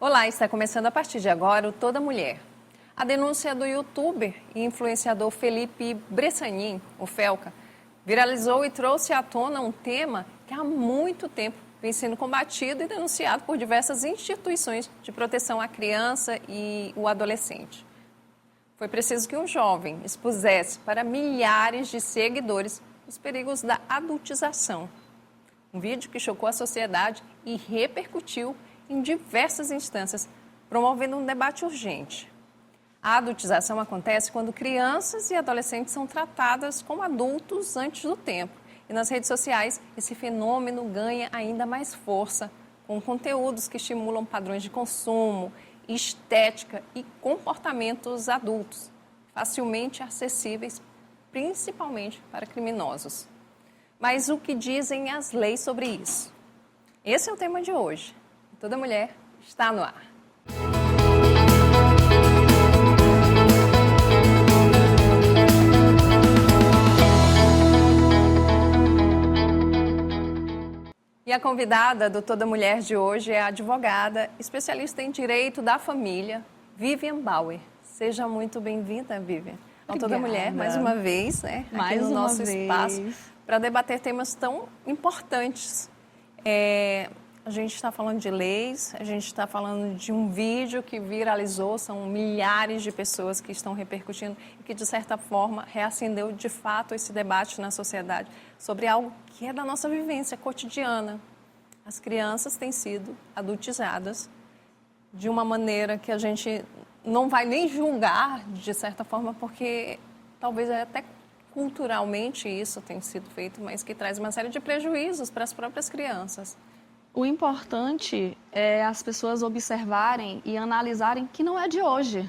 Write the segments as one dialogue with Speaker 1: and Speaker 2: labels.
Speaker 1: Olá, está começando a partir de agora o Toda Mulher. A denúncia do youtuber e influenciador Felipe Bressanini, o Felca, viralizou e trouxe à tona um tema que há muito tempo vem sendo combatido e denunciado por diversas instituições de proteção à criança e o adolescente. Foi preciso que um jovem expusesse para milhares de seguidores os perigos da adultização. Um vídeo que chocou a sociedade e repercutiu em diversas instâncias, promovendo um debate urgente. A adultização acontece quando crianças e adolescentes são tratadas como adultos antes do tempo. E nas redes sociais, esse fenômeno ganha ainda mais força, com conteúdos que estimulam padrões de consumo, estética e comportamentos adultos, facilmente acessíveis, principalmente para criminosos. Mas o que dizem as leis sobre isso? Esse é o tema de hoje. Toda Mulher está no ar. E a convidada do Toda Mulher de hoje é a advogada, especialista em direito da família, Vivian Bauer. Seja muito bem-vinda, Vivian, ao Toda Mulher, mais uma vez, né? Aqui no nosso espaço, para debater temas tão importantes. A gente está falando de leis, a gente está falando de um vídeo que viralizou, são milhares de pessoas que estão repercutindo e que, de certa forma, reacendeu de fato esse debate na sociedade sobre algo que é da nossa vivência cotidiana. As crianças têm sido adultizadas de uma maneira que a gente não vai nem julgar, de certa forma, porque talvez até culturalmente isso tenha sido feito, mas que traz uma série de prejuízos para as próprias crianças.
Speaker 2: O importante é as pessoas observarem e analisarem que não é de hoje.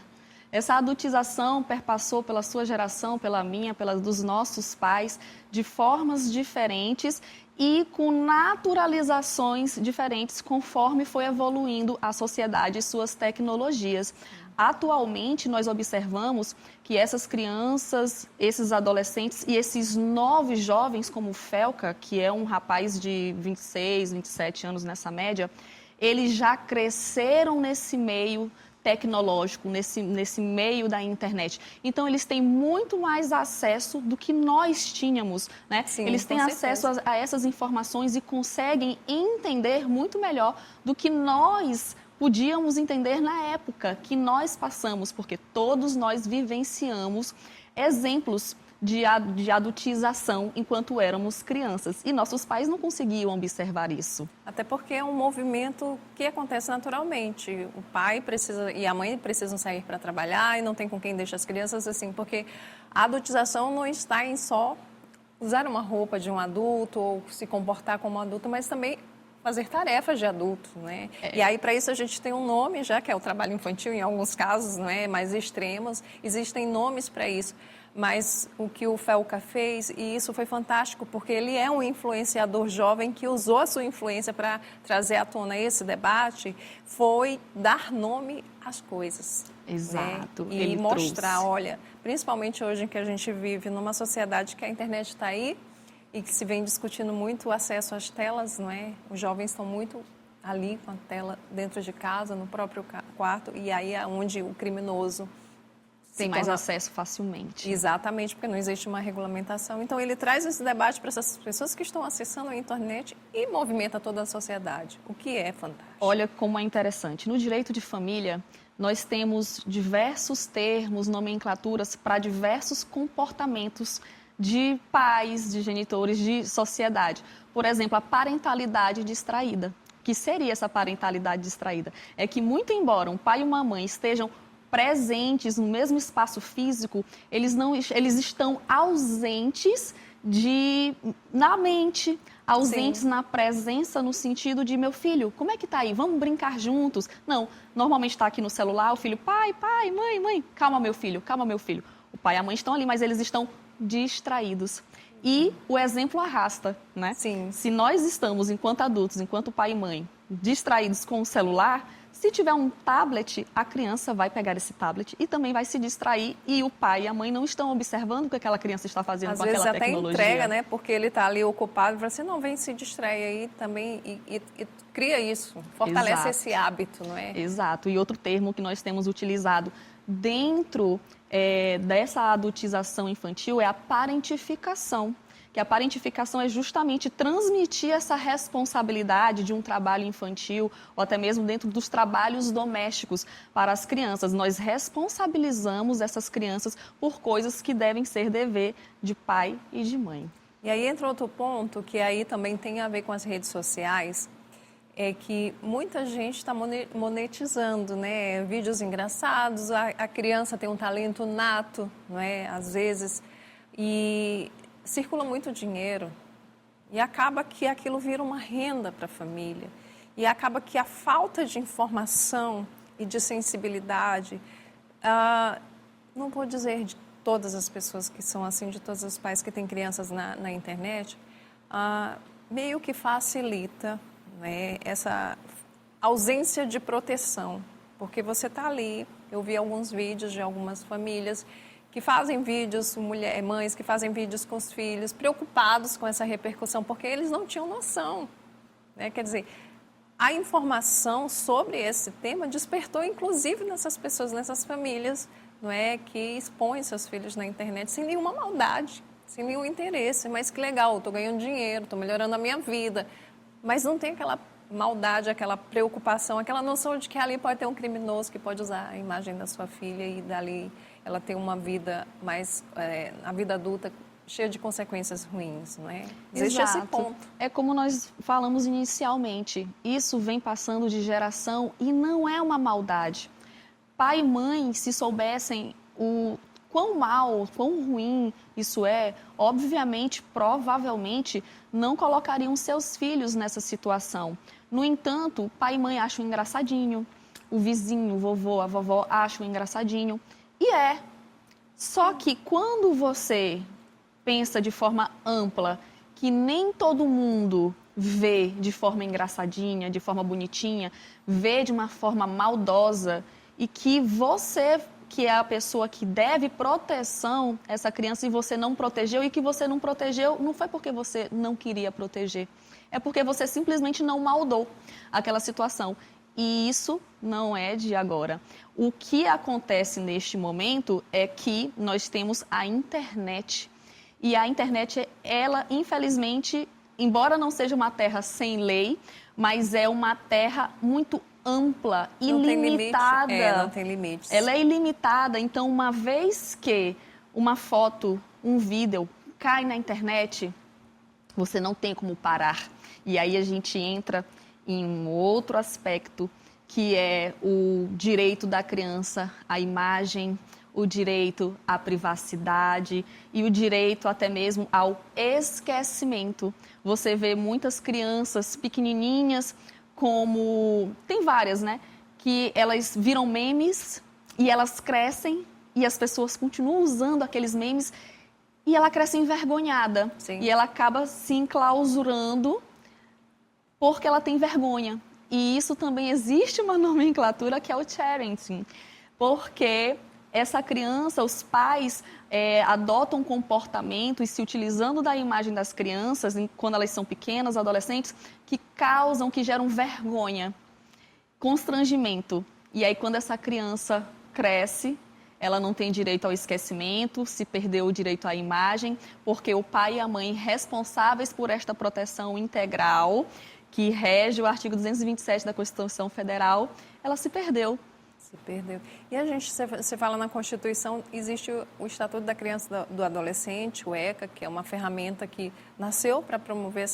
Speaker 2: Essa adultização perpassou pela sua geração, pela minha, pela dos nossos pais, de formas diferentes e com naturalizações diferentes conforme foi evoluindo a sociedade e suas tecnologias. Atualmente, nós observamos que essas crianças, esses adolescentes e esses novos jovens, como o Felca, que é um rapaz de 26, 27 anos nessa média, eles já cresceram nesse meio tecnológico, nesse meio da internet. Então, eles têm muito mais acesso do que nós tínhamos, né?
Speaker 1: Sim,
Speaker 2: eles têm acesso a essas informações e conseguem entender muito melhor do que nós podíamos entender na época que nós passamos, porque todos nós vivenciamos exemplos de adultização enquanto éramos crianças. E nossos pais não conseguiam observar isso.
Speaker 1: Até porque é um movimento que acontece naturalmente. O pai precisa e a mãe precisam sair para trabalhar e não tem com quem deixar as crianças, assim, porque a adultização não está em só usar uma roupa de um adulto ou se comportar como um adulto, mas também fazer tarefas de adulto, né? E aí, para isso, a gente tem um nome já, que é o trabalho infantil, em alguns casos, né, mais extremos. Existem nomes para isso. Mas o que o Felca fez, e isso foi fantástico, porque ele é um influenciador jovem que usou a sua influência para trazer à tona esse debate, foi dar nome às coisas.
Speaker 2: Exato.
Speaker 1: Né? E mostrar, olha, principalmente hoje em que a gente vive numa sociedade que a internet está aí, e que se vem discutindo muito o acesso às telas, não é? Os jovens estão muito ali com a tela dentro de casa, no próprio quarto, e aí é onde o criminoso
Speaker 2: tem mais acesso facilmente.
Speaker 1: Exatamente, porque não existe uma regulamentação. Então, ele traz esse debate para essas pessoas que estão acessando a internet e movimenta toda a sociedade, o que é fantástico.
Speaker 2: Olha como é interessante. No direito de família, nós temos diversos termos, nomenclaturas para diversos comportamentos de pais, de genitores, de sociedade. Por exemplo, a parentalidade distraída. O que seria essa parentalidade distraída? É que, muito embora um pai e uma mãe estejam presentes no mesmo espaço físico, eles estão ausentes na mente, ausentes Sim. na presença, no sentido de, meu filho, como é que tá aí? Vamos brincar juntos? Não, normalmente está aqui no celular, o filho, pai, mãe, calma meu filho. O pai e a mãe estão ali, mas eles estão distraídos. E o exemplo arrasta, né?
Speaker 1: Sim.
Speaker 2: Se nós estamos, enquanto adultos, enquanto pai e mãe, distraídos com o celular, Se tiver um tablet, a criança vai pegar esse tablet e também vai se distrair e o pai e a mãe não estão observando o que aquela criança está fazendo
Speaker 1: Às
Speaker 2: com
Speaker 1: vezes
Speaker 2: aquela
Speaker 1: até
Speaker 2: tecnologia.
Speaker 1: entrega, né? Porque ele está ali ocupado e fala assim, não, vem se distrai aí também e cria isso, fortalece
Speaker 2: Exato.
Speaker 1: esse hábito, não é?
Speaker 2: Exato. E outro termo que nós temos utilizado dentro dessa adultização infantil é a parentificação. Que a parentificação é justamente transmitir essa responsabilidade de um trabalho infantil ou até mesmo dentro dos trabalhos domésticos para as crianças. Nós responsabilizamos essas crianças por coisas que devem ser dever de pai e de mãe.
Speaker 1: E aí entra outro ponto que aí também tem a ver com as redes sociais, é que muita gente está monetizando, né? Vídeos engraçados, a criança tem um talento nato, não é? Às vezes, e circula muito dinheiro e acaba que aquilo vira uma renda para a família. E acaba que a falta de informação e de sensibilidade, não vou dizer de todas as pessoas que são assim, de todos os pais que têm crianças na internet, meio que facilita, né, essa ausência de proteção. Porque você está ali, eu vi alguns vídeos de algumas famílias que fazem vídeos, mães que fazem vídeos com os filhos, preocupados com essa repercussão, porque eles não tinham noção, né? Quer dizer, a informação sobre esse tema despertou, inclusive, nessas pessoas, nessas famílias, não é, que expõem seus filhos na internet sem nenhuma maldade, sem nenhum interesse. Mas que legal, estou ganhando dinheiro, estou melhorando a minha vida. Mas não tem aquela maldade, aquela preocupação, aquela noção de que ali pode ter um criminoso que pode usar a imagem da sua filha e dali ela ter uma vida mais, a vida adulta cheia de consequências ruins, não é? Existe esse ponto.
Speaker 2: É como nós falamos inicialmente, isso vem passando de geração e não é uma maldade. Pai e mãe, se soubessem o quão mal, quão ruim isso é, obviamente, provavelmente, não colocariam seus filhos nessa situação. No entanto, pai e mãe acham engraçadinho, o vizinho, o vovô, a vovó acham engraçadinho. E só que quando você pensa de forma ampla que nem todo mundo vê de forma engraçadinha, de forma bonitinha, vê de uma forma maldosa e que você, que é a pessoa que deve proteção a essa criança e você não protegeu e que você não protegeu, não foi porque você não queria proteger, é porque você simplesmente não maldou aquela situação. E isso não é de agora. O que acontece neste momento é que nós temos a internet. E a internet, ela, infelizmente, embora não seja uma terra sem lei, mas é uma terra muito ampla, ilimitada.
Speaker 1: Não tem limites.
Speaker 2: Ela é ilimitada, então uma vez que uma foto, um vídeo cai na internet, você não tem como parar. E aí a gente entra em um outro aspecto, que é o direito da criança à imagem, o direito à privacidade e o direito até mesmo ao esquecimento. Você vê muitas crianças pequenininhas, como... tem várias, né? Que elas viram memes e elas crescem e as pessoas continuam usando aqueles memes e ela cresce envergonhada.
Speaker 1: Sim.
Speaker 2: E ela acaba se enclausurando porque ela tem vergonha. E isso também existe uma nomenclatura que é o parenting, porque essa criança, os pais adotam comportamento e se utilizando da imagem das crianças, quando elas são pequenas, adolescentes, que causam, que geram vergonha, constrangimento. E aí quando essa criança cresce, ela não tem direito ao esquecimento, se perdeu o direito à imagem, porque o pai e a mãe responsáveis por esta proteção integral, que rege o artigo 227 da Constituição Federal, ela se perdeu.
Speaker 1: Se perdeu. E a gente, você fala na Constituição, existe o Estatuto da Criança e do Adolescente, o ECA, que é uma ferramenta que nasceu para promover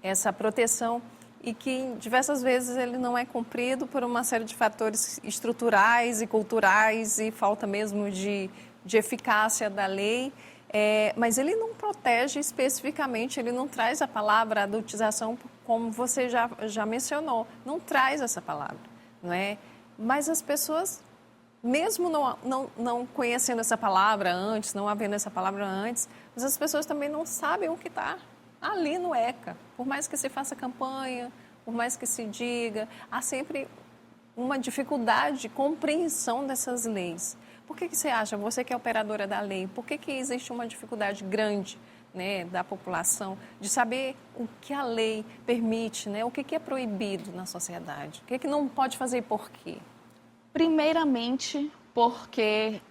Speaker 1: essa proteção e que diversas vezes ele não é cumprido por uma série de fatores estruturais e culturais e falta mesmo de eficácia da lei. Mas ele não protege especificamente, ele não traz a palavra adultização, como você já mencionou, não traz essa palavra, não é? Mas as pessoas, mesmo não conhecendo essa palavra antes, não havendo essa palavra antes, mas as pessoas também não sabem o que está ali no ECA. Por mais que se faça campanha, por mais que se diga, há sempre uma dificuldade de compreensão dessas leis. Por que você acha, você que é operadora da lei, por que existe uma dificuldade grande, né, da população de saber o que a lei permite, né, o que é proibido na sociedade? O que não pode fazer e por quê?
Speaker 2: Primeiramente, porque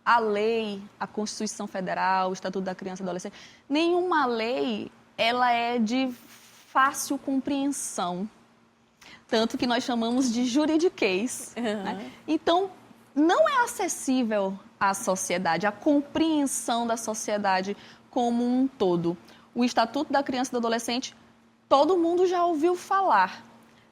Speaker 2: a lei, a Constituição Federal, o Estatuto da Criança e do Adolescente, nenhuma lei ela é de fácil compreensão. Tanto que nós chamamos de juridiquês. Né? Então, não é acessível à sociedade, à compreensão da sociedade como um todo. O Estatuto da Criança e do Adolescente, todo mundo já ouviu falar,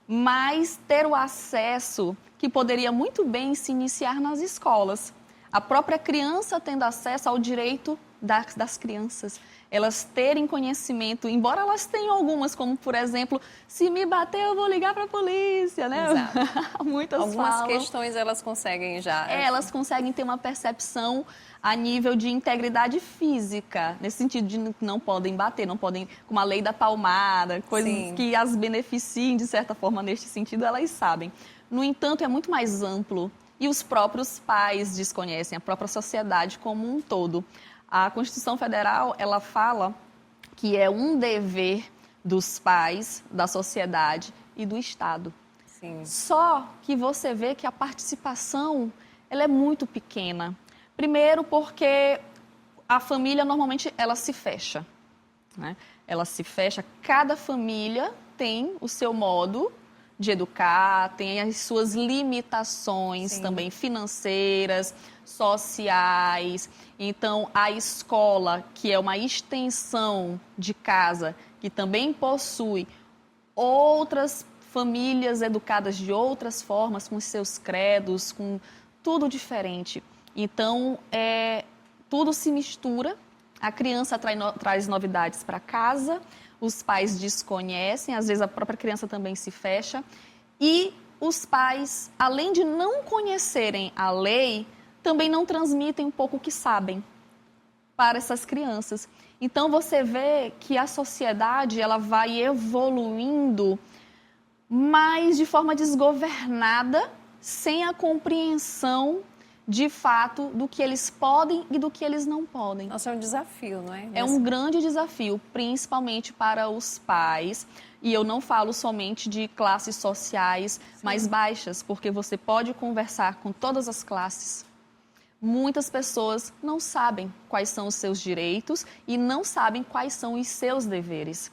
Speaker 2: mas ter o acesso que poderia muito bem se iniciar nas escolas. A própria criança tendo acesso ao direito das crianças, elas terem conhecimento, embora elas tenham algumas, como, por exemplo, se me bater, eu vou ligar para a polícia, né?
Speaker 1: Exato.
Speaker 2: Muitas
Speaker 1: algumas
Speaker 2: falam.
Speaker 1: questões elas conseguem já.
Speaker 2: Elas conseguem ter uma percepção a nível de integridade física, nesse sentido de não podem bater, não podem, como a lei da palmada, coisas
Speaker 1: Sim.
Speaker 2: que as beneficiem, de certa forma, neste sentido, elas sabem. No entanto, é muito mais amplo e os próprios pais desconhecem, a própria sociedade como um todo. A Constituição Federal, ela fala que é um dever dos pais, da sociedade e do Estado.
Speaker 1: Sim.
Speaker 2: Só que você vê que a participação ela é muito pequena. Primeiro porque a família, normalmente, ela se fecha. Né? Ela se fecha, cada família tem o seu modo de educar, tem as suas limitações
Speaker 1: Sim.
Speaker 2: também financeiras, sociais. Então, a escola, que é uma extensão de casa, que também possui outras famílias educadas de outras formas, com seus credos, com tudo diferente. Então, tudo se mistura, a criança traz novidades para casa, os pais desconhecem, às vezes a própria criança também se fecha. E os pais, além de não conhecerem a lei, também não transmitem um pouco o que sabem para essas crianças. Então, você vê que a sociedade ela vai evoluindo, mas de forma desgovernada, sem a compreensão de fato do que eles podem e do que eles não podem.
Speaker 1: Nossa, é um desafio, não é?
Speaker 2: É um grande desafio, principalmente para os pais. E eu não falo somente de classes sociais mais baixas, porque você pode conversar com todas as classes. Muitas pessoas não sabem quais são os seus direitos e não sabem quais são os seus deveres.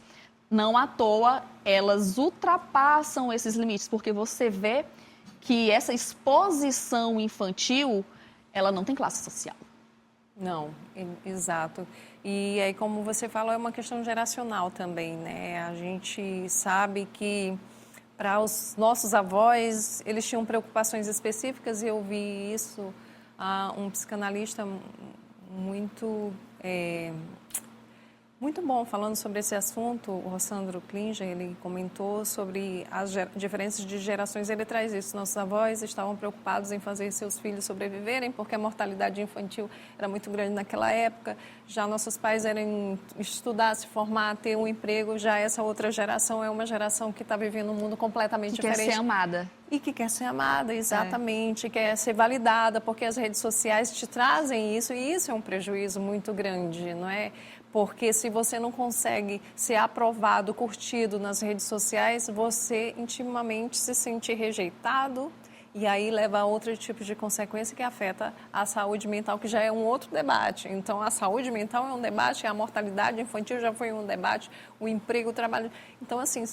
Speaker 2: Não à toa, elas ultrapassam esses limites, porque você vê que essa exposição infantil, ela não tem classe social.
Speaker 1: Não, exato. E aí, como você falou, é uma questão geracional também, né? A gente sabe que para os nossos avós, eles tinham preocupações específicas e eu vi isso a um psicanalista muito bom falando sobre esse assunto, o Rossandro Klinger, ele comentou sobre as diferenças de gerações, ele traz isso, nossos avós estavam preocupados em fazer seus filhos sobreviverem, porque a mortalidade infantil era muito grande naquela época, já nossos pais eram estudar, se formar, ter um emprego, já essa outra geração é uma geração que está vivendo um mundo completamente diferente.
Speaker 2: Que quer ser amada.
Speaker 1: E que quer ser amada, exatamente, quer ser validada, porque as redes sociais te trazem isso, e isso é um prejuízo muito grande, não é? Porque se você não consegue ser aprovado, curtido nas redes sociais, você intimamente se sente rejeitado e aí leva a outro tipo de consequência que afeta a saúde mental, que já é um outro debate. Então, a saúde mental é um debate, a mortalidade infantil já foi um debate, o emprego, o trabalho. Então, assim,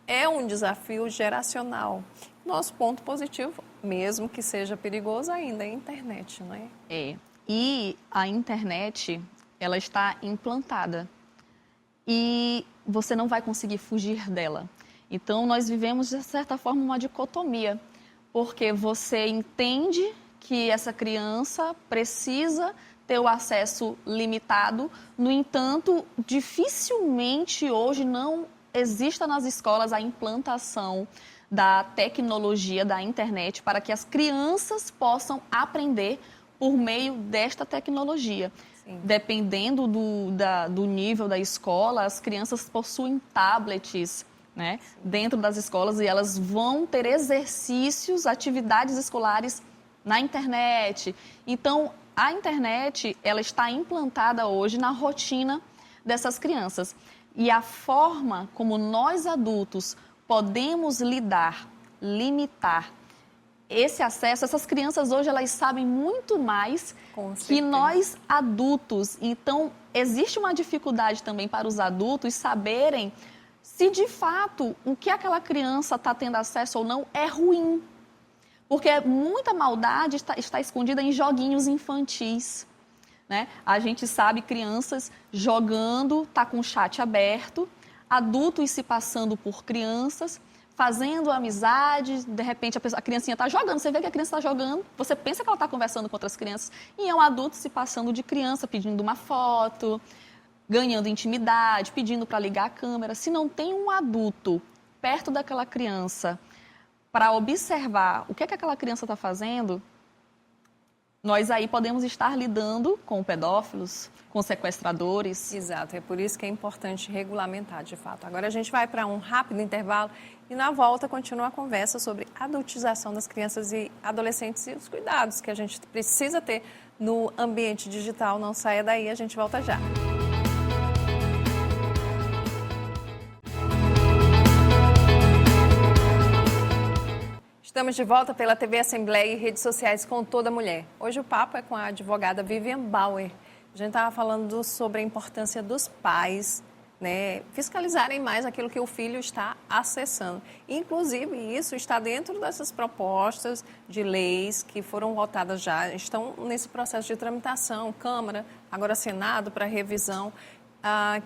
Speaker 1: é um desafio geracional. Nosso ponto positivo, mesmo que seja perigoso ainda, é a internet, não é?
Speaker 2: É. E a internet, ela está implantada e você não vai conseguir fugir dela. Então, nós vivemos, de certa forma, uma dicotomia, porque você entende que essa criança precisa ter o acesso limitado, no entanto, dificilmente hoje não exista nas escolas a implantação da tecnologia, da internet, para que as crianças possam aprender por meio desta tecnologia. Sim. Dependendo do nível da escola, as crianças possuem tablets né, dentro das escolas, e elas vão ter exercícios, atividades escolares na internet. Então, a internet, ela está implantada hoje na rotina dessas crianças. E a forma como nós adultos podemos lidar, limitar esse acesso, essas crianças hoje elas sabem muito mais que nós adultos. Então, existe uma dificuldade também para os adultos saberem se de fato o que aquela criança está tendo acesso ou não é ruim. Porque muita maldade está escondida em joguinhos infantis, né? A gente sabe crianças jogando, tá com o chat aberto, adultos se passando por crianças, fazendo amizade, de repente a criancinha está jogando, você vê que a criança está jogando, você pensa que ela está conversando com outras crianças, e é um adulto se passando de criança, pedindo uma foto, ganhando intimidade, pedindo para ligar a câmera. Se não tem um adulto perto daquela criança para observar o que é que aquela criança está fazendo, nós aí podemos estar lidando com pedófilos, com sequestradores.
Speaker 1: Exato, é por isso que é importante regulamentar, de fato. Agora a gente vai para um rápido intervalo e na volta continua a conversa sobre a adultização das crianças e adolescentes e os cuidados que a gente precisa ter no ambiente digital. Não saia daí, a gente volta já. Estamos de volta pela TV Assembleia e redes sociais com toda mulher. Hoje o papo é com a advogada Vivian Bauer. A gente estava falando sobre a importância dos pais, né, fiscalizarem mais aquilo que o filho está acessando. Inclusive, isso está dentro dessas propostas de leis que foram votadas já, estão nesse processo de tramitação, Câmara, agora Senado para revisão.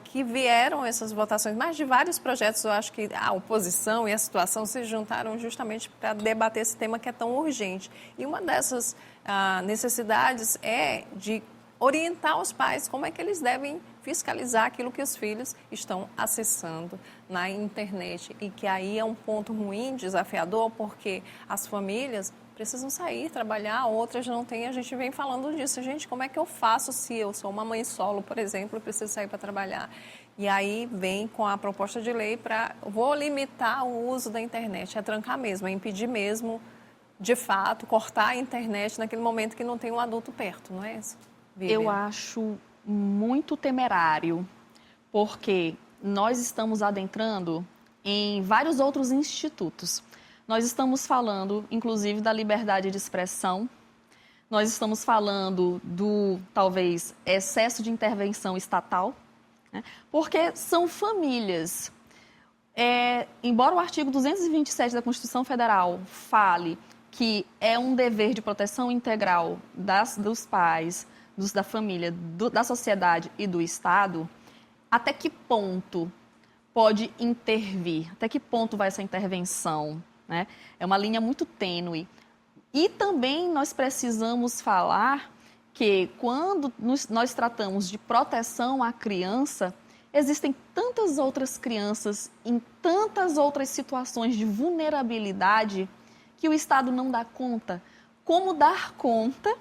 Speaker 1: Que vieram essas votações, mas de vários projetos, eu acho que a oposição e a situação se juntaram justamente para debater esse tema que é tão urgente. E uma dessas necessidades é de orientar os pais como é que eles devem fiscalizar aquilo que os filhos estão acessando na internet. E que aí é um ponto ruim, desafiador, porque as famílias precisam sair, trabalhar, outras não têm. A gente vem falando disso. Gente, como é que eu faço se eu sou uma mãe solo, por exemplo, e preciso sair para trabalhar? E aí vem com a proposta de lei para... Vou limitar o uso da internet, é trancar mesmo, é impedir mesmo, de fato, cortar a internet naquele momento que não tem um adulto perto, não é isso? Vivian?
Speaker 2: Eu acho muito temerário, porque nós estamos adentrando em vários outros institutos. Nós estamos falando, inclusive, da liberdade de expressão. Nós estamos falando do, talvez, excesso de intervenção estatal, né? Porque são famílias. Embora o artigo 227 da Constituição Federal fale que é um dever de proteção integral dos pais, da família, da sociedade e do Estado, até que ponto pode intervir? Até que ponto vai essa intervenção? Né? É uma linha muito tênue. E também nós precisamos falar que quando nós tratamos de proteção à criança, existem tantas outras crianças em tantas outras situações de vulnerabilidade que o Estado não dá conta. Como dar conta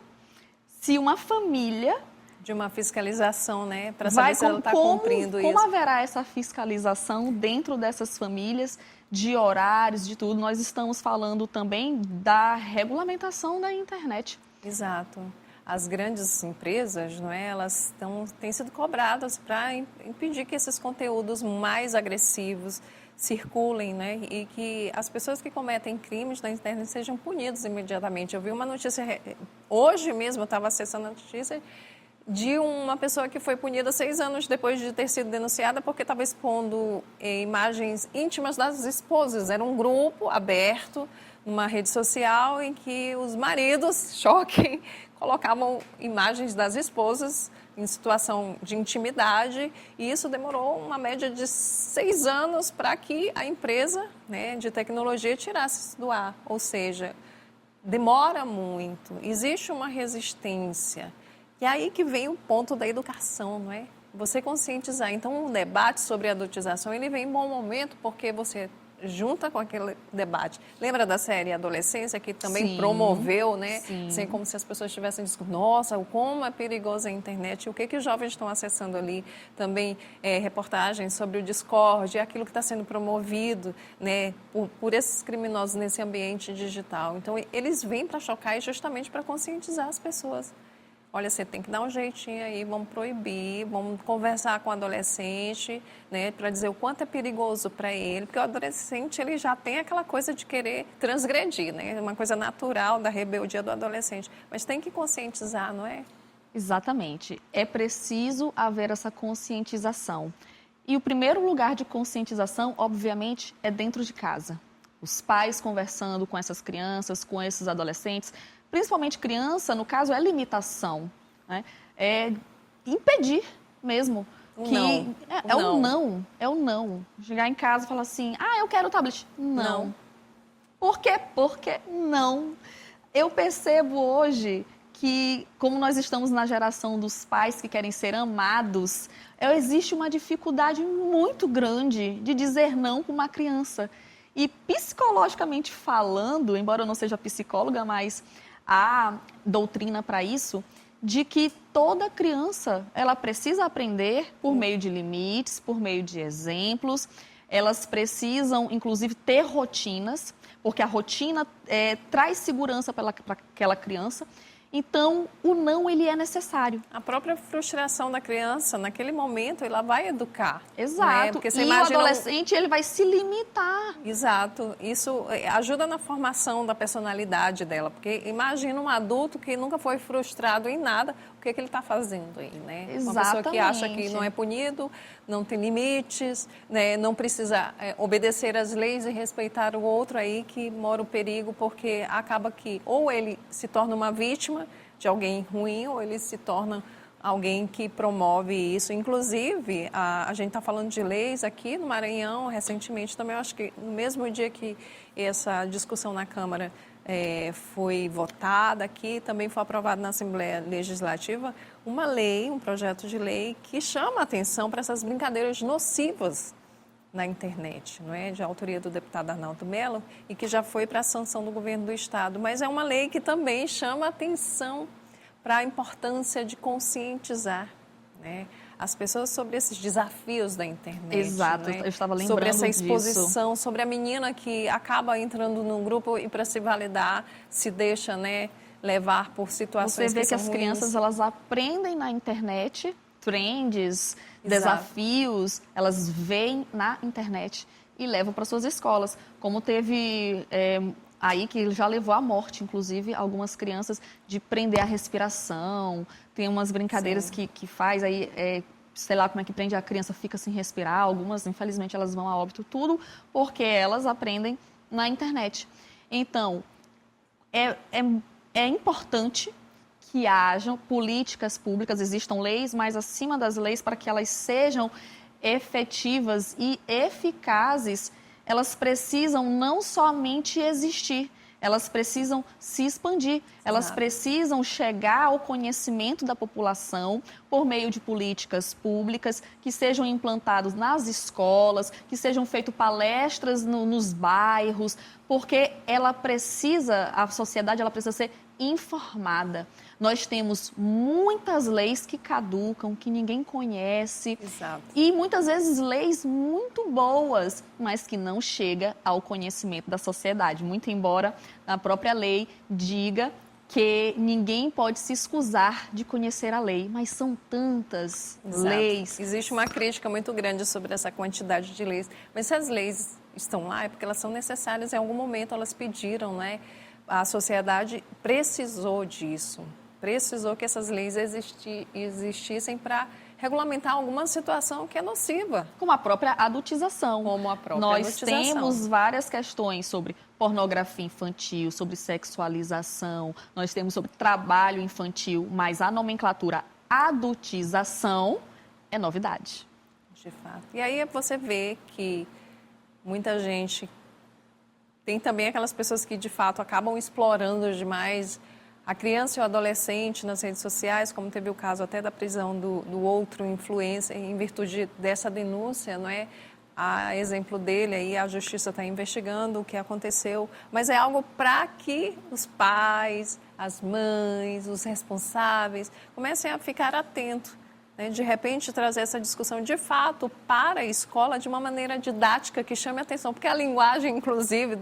Speaker 2: se uma família...
Speaker 1: De uma fiscalização, né? Para saber se ela está cumprindo isso.
Speaker 2: Como haverá essa fiscalização dentro dessas famílias, de horários, de tudo? Nós estamos falando também da regulamentação da internet.
Speaker 1: Exato. As grandes empresas, não é? Elas têm sido cobradas para impedir que esses conteúdos mais agressivos circulem, né? E que as pessoas que cometem crimes na internet sejam punidas imediatamente. Eu vi uma notícia, hoje mesmo eu estava acessando a notícia de uma pessoa que foi punida 6 anos depois de ter sido denunciada porque estava expondo imagens íntimas das esposas. Era um grupo aberto numa rede social em que os maridos, choquem, colocavam imagens das esposas em situação de intimidade, e isso demorou uma média de 6 anos para que a empresa, né, de tecnologia tirasse isso do ar. Ou seja, demora muito, existe uma resistência. E aí que vem o ponto da educação, não é? Você conscientizar. Então, um debate sobre a adultização, ele vem em bom momento, porque você junta com aquele debate. Lembra da série Adolescência, que também
Speaker 2: Sim,
Speaker 1: promoveu, né?
Speaker 2: sim.
Speaker 1: Assim, como se as pessoas estivessem discutindo, nossa, como é perigosa a internet, o que os jovens estão acessando ali. Também reportagens sobre o Discord, aquilo que está sendo promovido, né, por esses criminosos nesse ambiente digital. Então, eles vêm para chocar e justamente para conscientizar as pessoas. Olha, você tem que dar um jeitinho aí, vamos proibir, vamos conversar com o adolescente, né, para dizer o quanto é perigoso para ele, porque o adolescente ele já tem aquela coisa de querer transgredir, né, uma coisa natural da rebeldia do adolescente, mas tem que conscientizar, não é?
Speaker 2: Exatamente. É preciso haver essa conscientização. E o primeiro lugar de conscientização, obviamente, é dentro de casa. Os pais conversando com essas crianças, com esses adolescentes, principalmente criança, no caso, é limitação, né? É impedir mesmo.
Speaker 1: Não.
Speaker 2: É o não. Chegar em casa e falar assim, eu quero o tablet. Não. Por quê? Porque não. Eu percebo hoje que, como nós estamos na geração dos pais que querem ser amados, existe uma dificuldade muito grande de dizer não para uma criança. E psicologicamente falando, embora eu não seja psicóloga, mas há doutrina para isso, de que toda criança ela precisa aprender por meio de limites, por meio de exemplos. Elas precisam, inclusive, ter rotinas, porque a rotina traz segurança para aquela criança. Então, o não, ele é necessário.
Speaker 1: A própria frustração da criança, naquele momento, ela vai educar.
Speaker 2: Exato.
Speaker 1: Né? Porque você
Speaker 2: e
Speaker 1: imagina
Speaker 2: o adolescente, ele vai se limitar.
Speaker 1: Exato. Isso ajuda na formação da personalidade dela. Porque imagina um adulto que nunca foi frustrado em nada, o que ele está fazendo aí, né?
Speaker 2: Exatamente.
Speaker 1: Uma pessoa que acha que não é punido, não tem limites, né? Não precisa obedecer às leis e respeitar o outro, aí que mora o perigo, porque acaba que ou ele se torna uma vítima de alguém ruim, ou ele se torna alguém que promove isso. Inclusive, a gente está falando de leis aqui no Maranhão, recentemente também, eu acho que no mesmo dia que essa discussão na Câmara foi votada aqui, também foi aprovado na Assembleia Legislativa, uma lei, um projeto de lei que chama a atenção para essas brincadeiras nocivas na internet, não é? De autoria do deputado Arnaldo Melo, e que já foi para a sanção do governo do Estado. Mas é uma lei que também chama a atenção para a importância de conscientizar, né, as pessoas sobre esses desafios da internet.
Speaker 2: Exato,
Speaker 1: né?
Speaker 2: eu estava lembrando
Speaker 1: sobre essa exposição,
Speaker 2: disso.
Speaker 1: sobre a menina que acaba entrando num grupo e para se validar se deixa, né, levar por situações
Speaker 2: Você vê que as
Speaker 1: ruins.
Speaker 2: crianças elas aprendem na internet trends, desafios, elas veem na internet e levam para suas escolas. Como teve aí que já levou à morte, inclusive, algumas crianças de prender a respiração. Tem umas brincadeiras que faz aí, sei lá como é que prende a criança, fica sem respirar. Algumas, infelizmente, elas vão a óbito, tudo porque elas aprendem na internet. Então, é importante que hajam políticas públicas, existam leis, mas acima das leis, para que elas sejam efetivas e eficazes, elas precisam não somente existir, elas precisam se expandir, elas precisam chegar ao conhecimento da população por meio de políticas públicas que sejam implantadas nas escolas, que sejam feitas palestras nos bairros, porque a sociedade ela precisa ser informada. Nós temos muitas leis que caducam, que ninguém conhece.
Speaker 1: Exato.
Speaker 2: E muitas vezes leis muito boas, mas que não chegam ao conhecimento da sociedade. Muito embora a própria lei diga que ninguém pode se escusar de conhecer a lei, mas são tantas leis.
Speaker 1: Existe uma crítica muito grande sobre essa quantidade de leis, mas se as leis estão lá é porque elas são necessárias, em algum momento elas pediram, né? A sociedade precisou disso, precisou que essas leis existissem para regulamentar alguma situação que é nociva.
Speaker 2: Como a própria adultização. Nós temos várias questões sobre pornografia infantil, sobre sexualização, nós temos sobre trabalho infantil, mas a nomenclatura adultização é novidade.
Speaker 1: De fato. E aí você vê que muita gente... Tem também aquelas pessoas que, de fato, acabam explorando demais a criança e o adolescente nas redes sociais, como teve o caso até da prisão do outro influencer, em virtude dessa denúncia, não é? A exemplo dele, aí a justiça está investigando o que aconteceu, mas é algo para que os pais, as mães, os responsáveis comecem a ficar atentos. Né? De repente, trazer essa discussão de fato para a escola de uma maneira didática que chame a atenção, porque a linguagem, inclusive,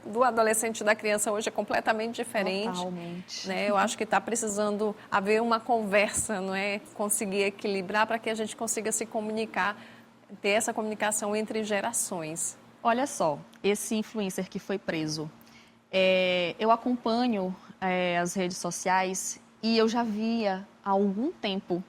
Speaker 1: do adolescente e da criança hoje é completamente diferente.
Speaker 2: Totalmente.
Speaker 1: Né? Eu acho que está precisando haver uma conversa, não é? Conseguir equilibrar para que a gente consiga se comunicar, ter essa comunicação entre gerações.
Speaker 2: Olha só, esse influencer que foi preso, eu acompanho as redes sociais e eu já via há algum tempo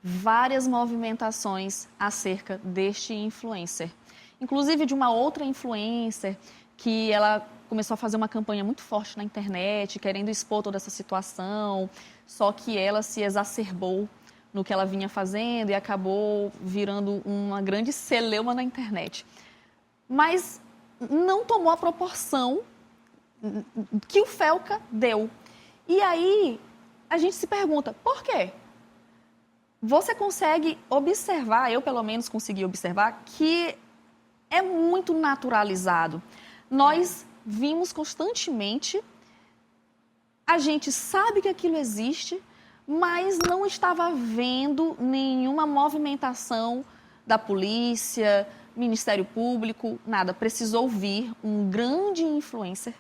Speaker 2: várias movimentações acerca deste influencer. Inclusive de uma outra influencer que ela começou a fazer uma campanha muito forte na internet, querendo expor toda essa situação, só que ela se exacerbou no que ela vinha fazendo e acabou virando uma grande celeuma na internet. Mas não tomou a proporção que o Felca deu. E aí a gente se pergunta, por quê? Você consegue observar, eu pelo menos consegui observar, que é muito naturalizado. Nós vimos constantemente, a gente sabe que aquilo existe, mas não estava vendo nenhuma movimentação da polícia, Ministério Público, nada. Precisou vir um grande influencer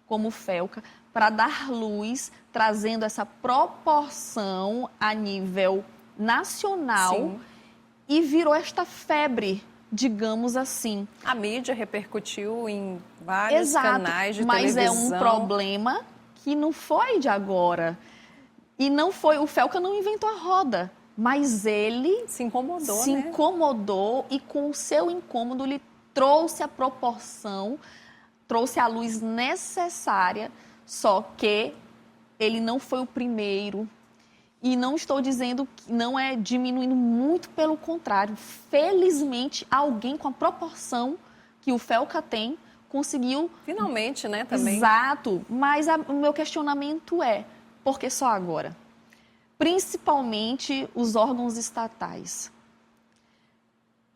Speaker 2: como o Felca para dar luz, trazendo essa proporção a nível nacional. Sim. E virou esta febre, digamos assim.
Speaker 1: A mídia repercutiu em vários canais de televisão.
Speaker 2: Mas é um problema que não foi de agora. E não foi, o Felca não inventou a roda, mas ele
Speaker 1: se incomodou,
Speaker 2: se incomodou e com o seu incômodo ele trouxe a proporção, trouxe a luz necessária, só que ele não foi o primeiro. E não estou dizendo que não é diminuindo, muito pelo contrário. Felizmente, alguém com a proporção que o Felca tem conseguiu...
Speaker 1: Finalmente, né, também.
Speaker 2: Exato, mas o meu questionamento é, por que só agora? Principalmente os órgãos estatais.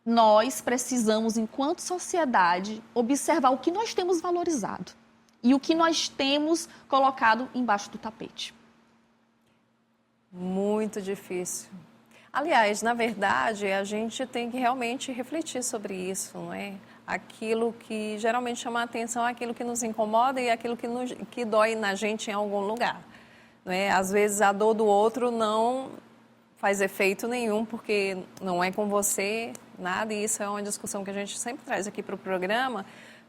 Speaker 2: Nós precisamos, enquanto sociedade, observar o que nós temos valorizado e o que nós temos colocado embaixo do tapete.
Speaker 1: Muito difícil. Aliás, na verdade, a gente tem que realmente refletir sobre isso, não é? Aquilo que geralmente chama a atenção, aquilo que nos incomoda e aquilo que dói na gente em algum lugar. Não é? Às vezes a dor do outro não faz efeito nenhum, porque não é com você nada, e isso é uma discussão que a gente sempre traz aqui para o programa,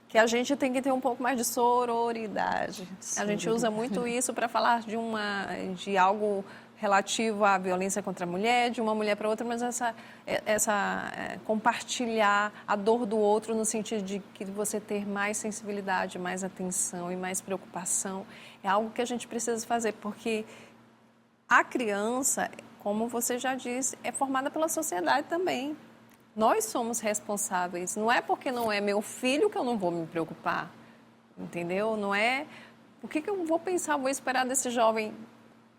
Speaker 1: que a gente tem que ter um pouco mais de sororidade. A gente usa muito isso para falar de algo relativo à violência contra a mulher, de uma mulher para outra, mas compartilhar a dor do outro no sentido de que você ter mais sensibilidade, mais atenção e mais preocupação é algo que a gente precisa fazer, porque a criança, como você já disse, é formada pela sociedade também. Nós somos responsáveis. Não é porque não é meu filho que eu não vou me preocupar, entendeu? Não é... O que eu vou pensar, vou esperar desse jovem,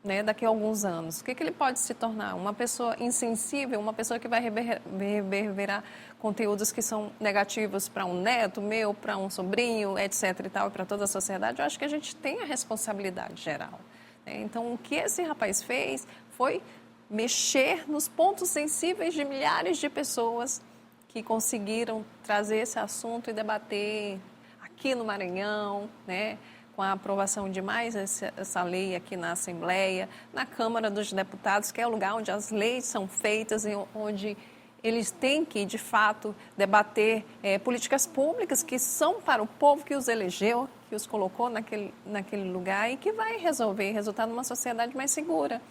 Speaker 1: né, daqui a alguns anos? O que ele pode se tornar? Uma pessoa insensível, uma pessoa que vai reverberar conteúdos que são negativos para um neto meu, para um sobrinho, etc. e tal, e para toda a sociedade. Eu acho que a gente tem a responsabilidade geral. Né? Então, o que esse rapaz fez foi mexer nos pontos sensíveis de milhares de pessoas que conseguiram trazer esse assunto e debater aqui no Maranhão, né? Com a aprovação de mais essa lei aqui na Assembleia, na Câmara dos Deputados, que é o lugar onde as leis são feitas e onde eles têm que, de fato, debater políticas públicas que são para o povo que os elegeu, que os colocou naquele lugar e que vai resultar numa sociedade mais segura.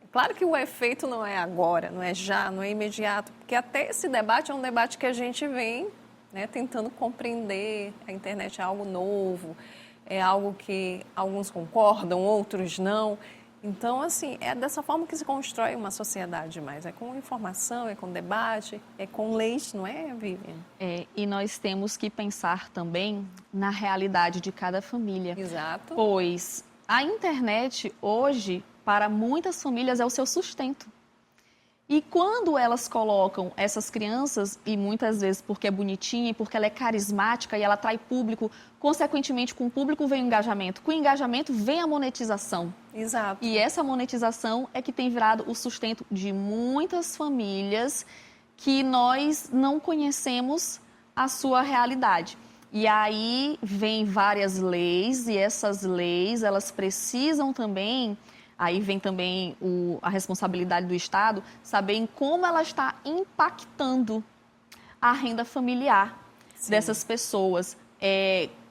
Speaker 1: Claro que o efeito não é agora, não é já, não é imediato, porque até esse debate é um debate que a gente vem, né, tentando compreender. A internet é algo novo, é algo que alguns concordam, outros não. Então, assim, é dessa forma que se constrói uma sociedade mais. É com informação, é com debate, é com leis, não é, Vivian?
Speaker 2: E nós temos que pensar também na realidade de cada família.
Speaker 1: Exato.
Speaker 2: Pois a internet hoje, para muitas famílias, é o seu sustento. E quando elas colocam essas crianças, e muitas vezes porque é bonitinha e porque ela é carismática e ela atrai público, consequentemente com o público vem o engajamento. Com o engajamento vem a monetização.
Speaker 1: Exato.
Speaker 2: E essa monetização é que tem virado o sustento de muitas famílias que nós não conhecemos a sua realidade. E aí vem várias leis e essas leis, elas precisam também... Aí vem também a responsabilidade do Estado, saber em como ela está impactando a renda familiar dessas pessoas.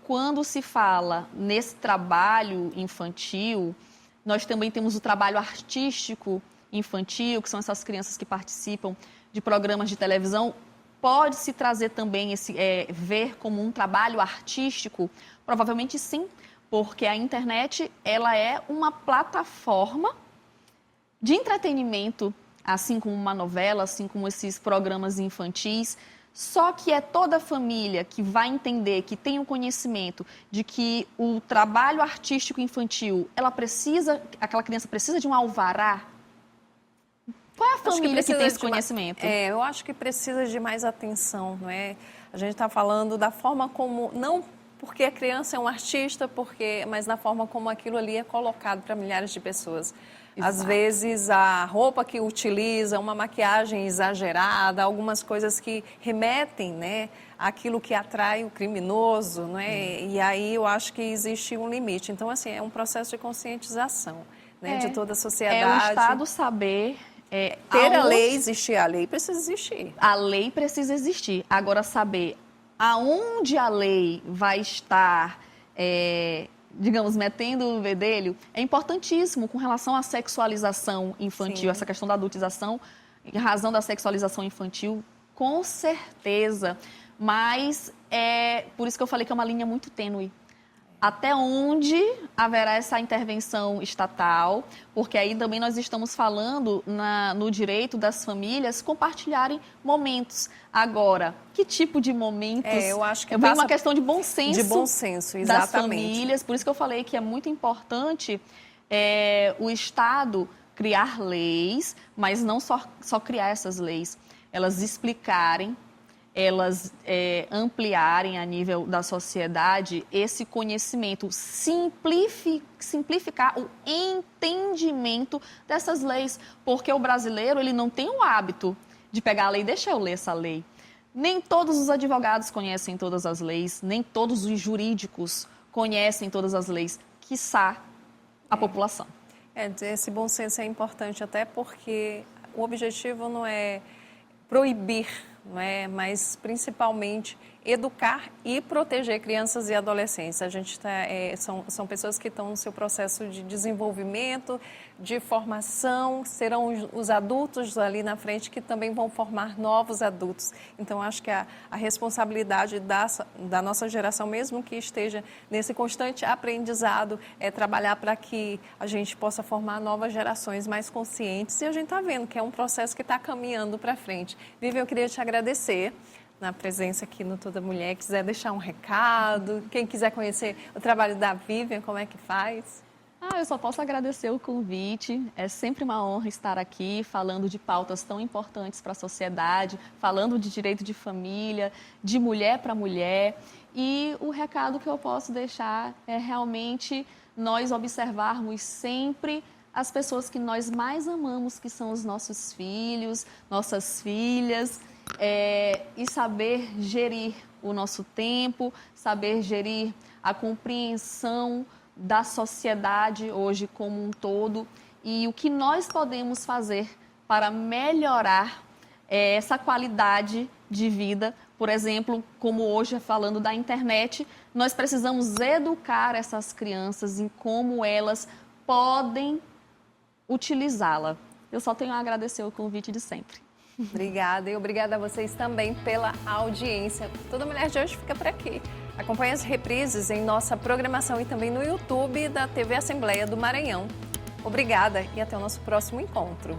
Speaker 2: Quando se fala nesse trabalho infantil, nós também temos o trabalho artístico infantil, que são essas crianças que participam de programas de televisão. Pode-se trazer também ver como um trabalho artístico? Provavelmente sim. Porque a internet, ela é uma plataforma de entretenimento, assim como uma novela, assim como esses programas infantis. Só que é toda a família que vai entender, que tem o conhecimento de que o trabalho artístico infantil, aquela criança precisa de um alvará. Qual é a família que tem esse conhecimento?
Speaker 1: Eu acho que precisa de mais atenção, não é? A gente está falando da forma como... não porque a criança é um artista, mas na forma como aquilo ali é colocado para milhares de pessoas. Exato. Às vezes, a roupa que utiliza, uma maquiagem exagerada, algumas coisas que remetem, né, àquilo que atrai o criminoso, não é? E aí eu acho que existe um limite. Então, assim, é um processo de conscientização, né, de toda a sociedade.
Speaker 2: É o Estado saber...
Speaker 1: ter a lei existir, a lei precisa existir.
Speaker 2: A lei precisa existir. Agora, saber... aonde a lei vai estar, digamos, metendo o bedelho, é importantíssimo com relação à sexualização infantil, sim, essa questão da adultização, em razão da sexualização infantil, com certeza. Mas por isso que eu falei que é uma linha muito tênue. Até onde haverá essa intervenção estatal, porque aí também nós estamos falando no direito das famílias compartilharem momentos. Agora, que tipo de momentos?
Speaker 1: Eu acho que
Speaker 2: vem uma questão de bom senso.
Speaker 1: De bom senso, exatamente.
Speaker 2: Das famílias. Por isso que eu falei que é muito importante o Estado criar leis, mas não só criar essas leis, elas explicarem, elas ampliarem a nível da sociedade esse conhecimento, simplificar o entendimento dessas leis, porque o brasileiro ele não tem o hábito de pegar a lei e deixa eu ler essa lei. Nem todos os advogados conhecem todas as leis, nem todos os jurídicos conhecem todas as leis, quiçá a população.
Speaker 1: Esse bom senso é importante, até porque o objetivo não é proibir, não é? Mas principalmente educar e proteger crianças e adolescentes. A gente são pessoas que estão no seu processo de desenvolvimento, de formação, serão os adultos ali na frente que também vão formar novos adultos. Então, acho que a responsabilidade da nossa geração, mesmo que esteja nesse constante aprendizado, é trabalhar para que a gente possa formar novas gerações mais conscientes. E a gente está vendo que é um processo que está caminhando para frente. Vivian, eu queria te agradecer na presença aqui no Toda Mulher. Quiser deixar um recado, quem quiser conhecer o trabalho da Vivian, como é que faz?
Speaker 2: Eu só posso agradecer o convite. É sempre uma honra estar aqui falando de pautas tão importantes para a sociedade, falando de direito de família, de mulher para mulher. E o recado que eu posso deixar é realmente nós observarmos sempre as pessoas que nós mais amamos, que são os nossos filhos, nossas filhas, e saber gerir o nosso tempo, saber gerir a compreensão da sociedade hoje como um todo e o que nós podemos fazer para melhorar essa qualidade de vida. Por exemplo, como hoje falando da internet, nós precisamos educar essas crianças em como elas podem utilizá-la. Eu só tenho a agradecer o convite de sempre.
Speaker 1: Obrigada, e obrigada a vocês também pela audiência. Toda Mulher de hoje fica por aqui. Acompanhe as reprises em nossa programação e também no YouTube da TV Assembleia do Maranhão. Obrigada e até o nosso próximo encontro.